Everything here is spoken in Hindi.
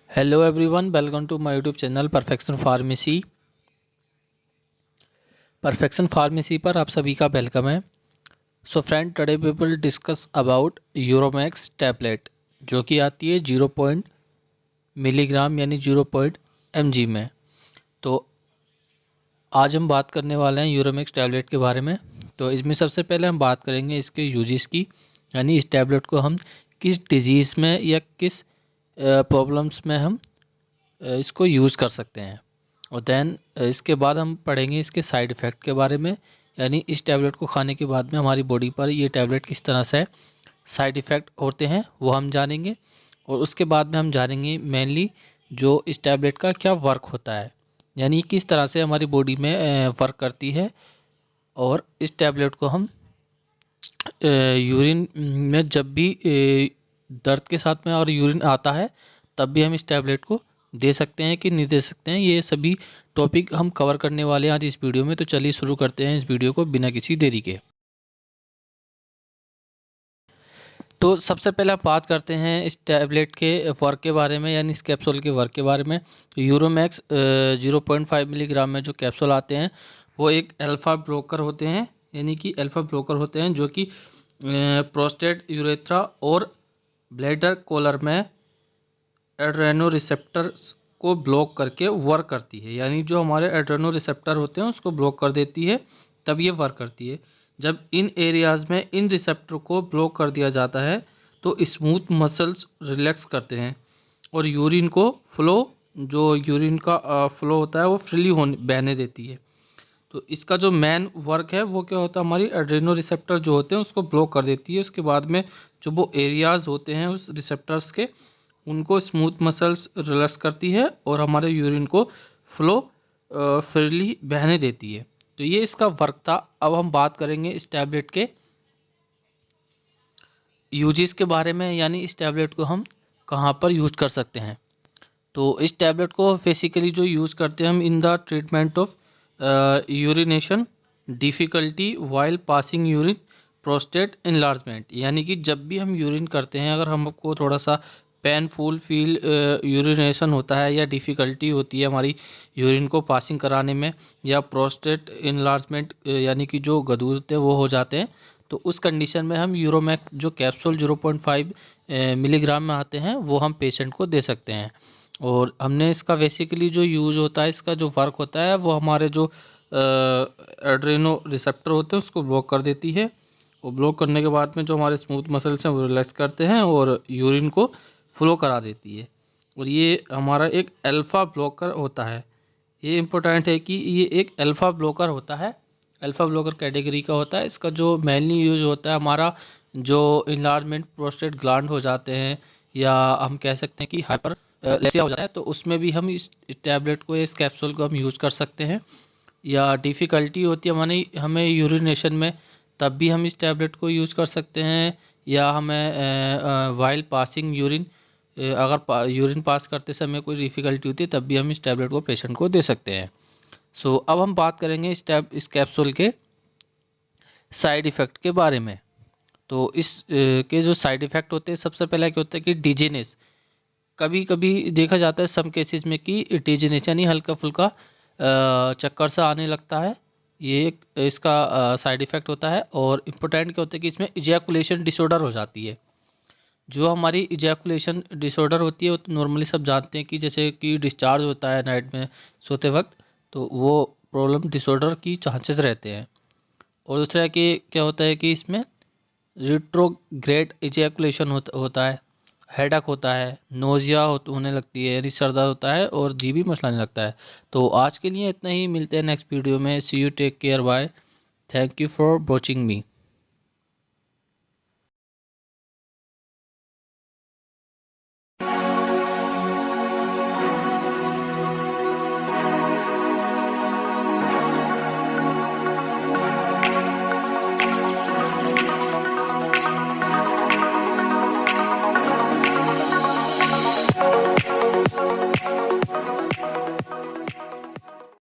Hello everyone, welcome to my YouTube channel perfection pharmacy. Perfection pharmacy पर आप सभी का वेलकम है। So friend, today we will discuss about Euromax tablet, जो कि आती है 0 मिलीग्राम यानी 0 mg में। तो आज हम बात करने वाले हैं यूरोमैक्स टैबलेट के बारे में। तो इसमें सबसे पहले हम बात करेंगे इसके यूजेस की, यानी इस टैबलेट को हम किस डिजीज़ में या किस प्रॉब्लम्स में हम इसको यूज़ कर सकते हैं। और देन इसके बाद हम पढ़ेंगे इसके साइड इफ़ेक्ट के बारे में, यानी इस टैबलेट को खाने के बाद में हमारी बॉडी पर ये टैबलेट किस तरह से साइड इफ़ेक्ट होते हैं वो हम जानेंगे। और उसके बाद में हम जानेंगे मेनली जो इस टैबलेट का क्या वर्क होता है, यानी किस तरह से हमारी बॉडी में वर्क करती है। और इस टैबलेट को हम यूरिन में जब भी दर्द के साथ में और यूरिन आता है तब भी हम इस टैबलेट को दे सकते हैं कि नहीं दे सकते हैं। ये सभी टॉपिक हम कवर करने वाले हैं आज इस वीडियो में। तो चलिए शुरू करते हैं इस वीडियो को बिना किसी देरी के। तो सबसे पहले आप बात करते हैं इस टैबलेट के वर्क के बारे में, यानी इस कैप्सूल के वर्क के बारे में। तो यूरोमैक्स 0.5 मिलीग्राम में जो कैप्सूल आते हैं वो एक अल्फा ब्लॉकर होते हैं, यानी कि अल्फा ब्लॉकर होते हैं जो कि प्रोस्टेट, यूरेथ्रा और ब्लैडर कॉलर में एड्रेनो रिसेप्टर्स को ब्लॉक करके वर्क करती है। यानी जो हमारे एड्रेनो रिसेप्टर होते हैं उसको ब्लॉक कर देती है, तब ये वर्क करती है। जब इन एरियाज़ में इन रिसेप्टर को ब्लॉक कर दिया जाता है तो स्मूथ मसल्स रिलैक्स करते हैं और यूरिन को फ्लो, जो यूरिन का फ्लो होता है वो फ्रीली होने बहने देती है। तो इसका जो मेन वर्क है वो क्या होता है, हमारी एड्रेनो रिसेप्टर जो होते हैं उसको ब्लॉक कर देती है। उसके बाद में जो वो एरियाज़ होते हैं उस रिसेप्टर्स के, उनको स्मूथ मसल्स रिलैक्स करती है और हमारे यूरिन को फ्लो फ्रीली बहने देती है। तो ये इसका वर्क था। अब हम बात करेंगे इस टैबलेट के यूजेस के बारे में, यानी इस टैबलेट को हम कहाँ पर यूज कर सकते हैं। तो इस टैबलेट को बेसिकली जो यूज़ करते हैं हम in the treatment of urination difficulty while passing urine, prostate enlargement. यानी कि जब भी हम यूरिन करते हैं, अगर हमको थोड़ा सा पेनफुल फील यूरिनेशन होता है या डिफ़िकल्टी होती है हमारी यूरिन को पासिंग कराने में, या प्रोस्टेट इनलार्जमेंट यानी कि जो गदूर होते हैं वो हो जाते हैं, तो उस कंडीशन में हम यूरोमैक्स जो कैप्सूल 0.5 मिलीग्राम में आते हैं वो हम पेशेंट को दे सकते हैं। और हमने इसका बेसिकली जो यूज़ होता है, इसका जो वर्क होता है वो हमारे जो एड्रेनो रिसेप्टर होते हैं उसको ब्लॉक कर देती है। और ब्लॉक करने के बाद में जो हमारे स्मूथ मसल्स हैं वो रिलैक्स करते हैं और यूरिन को फ्लो करा देती है। और ये हमारा एक अल्फ़ा ब्लॉकर होता है। ये इम्पोर्टेंट है कि ये एक अल्फ़ा ब्लॉकर होता है, अल्फ़ा ब्लॉकर कैटेगरी का होता है। इसका जो मेनली यूज होता है हमारा जो इनलार्जमेंट प्रोस्टेट ग्लैंड हो जाते हैं, या हम कह सकते हैं कि हाइपर लेप्सिया हो जाता है, तो उसमें भी हम इस टैबलेट को, इस कैप्सूल को हम यूज़ कर सकते हैं। या डिफ़िकल्टी होती है हमें यूरिनेशन में, तब भी हम इस टैबलेट को यूज़ कर सकते हैं। या हमें वाइल पासिंग यूरिन, अगर यूरिन पास करते समय कोई डिफ़िकल्टी होती है तब भी हम इस टैबलेट को पेशेंट को दे सकते हैं। सो अब हम बात करेंगे इस कैप्सूल के साइड इफ़ेक्ट के बारे में। तो के जो साइड इफ़ेक्ट होते हैं, सबसे पहला क्या होता है कि डिजीनेस। कभी कभी देखा जाता है सम केसेस में कि डिजीनेस यानी हल्का फुल्का चक्कर सा आने लगता है, ये इसका साइड इफ़ेक्ट होता है। और इम्पोर्टेंट क्या होता है कि इसमें इजैकुलेशन डिसऑर्डर हो जाती है। जो हमारी इजैकुलेशन डिसऑर्डर होती है वो तो नॉर्मली सब जानते हैं कि जैसे कि डिस्चार्ज होता है नाइट में सोते वक्त, तो वो प्रॉब्लम डिसऑर्डर की चांसेस रहते हैं। और दूसरा कि क्या होता है कि इसमें रिट्रोग्रेड इजैकुलेशन होता है, हेडक होता है, नोजिया होने लगती है, यानी सर दर्द होता है और जी भी मसलाने लगता है। तो आज के लिए इतना ही, मिलते हैं नेक्स्ट वीडियो में। See you, take care, bye, thank you for watching me.